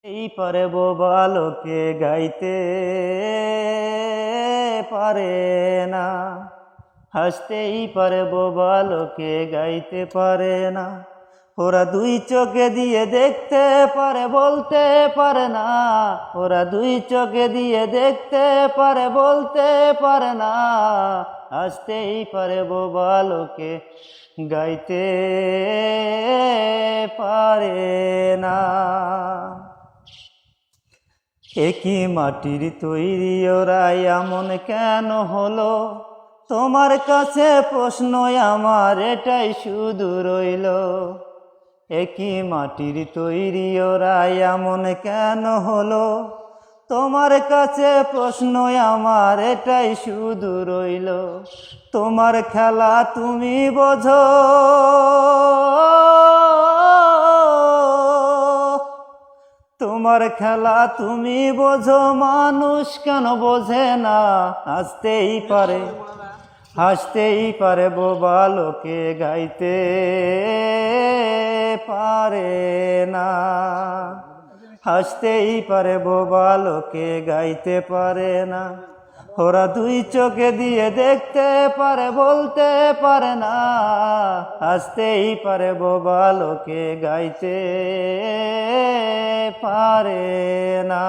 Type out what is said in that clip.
এই পারে বোবা লোকে গাইতে পারে না, হাসতেই পারে বোবা লোকে গাইতে পারে না। ওরা দুই চোখে দিয়ে দেখতে পারে বলতে পারে না, ওরা দুই চোখে দিয়ে দেখতে পারে বলতে পারে না, হাসতেই পারে বোবা লোকে গাইতে পারে না। একই মাটির তৈরি ওরা এমন কেন হলো, তোমার কাছে প্রশ্ন আমার এটাই শুধু রইল। একই মাটির তৈরি ওরা এমন কেন হলো, তোমার কাছে প্রশ্ন আমার এটাই শুধু রইল। তোমার খেলা তুমি বোঝো, তোমার খেলা তুমি বোঝো, মানুষ কেন বোঝে না। হাসতেই পারে, হাসতেই পারে বোবা লোকে গাইতে পারে না, হাসতেই পারে বোবা লোকে গাইতে পারে না। ওরা দুই চোখে দিয়ে দেখতে পারে বলতে পারে না, হাসতেই পারে বোবা লোকে গাইতে পারে না।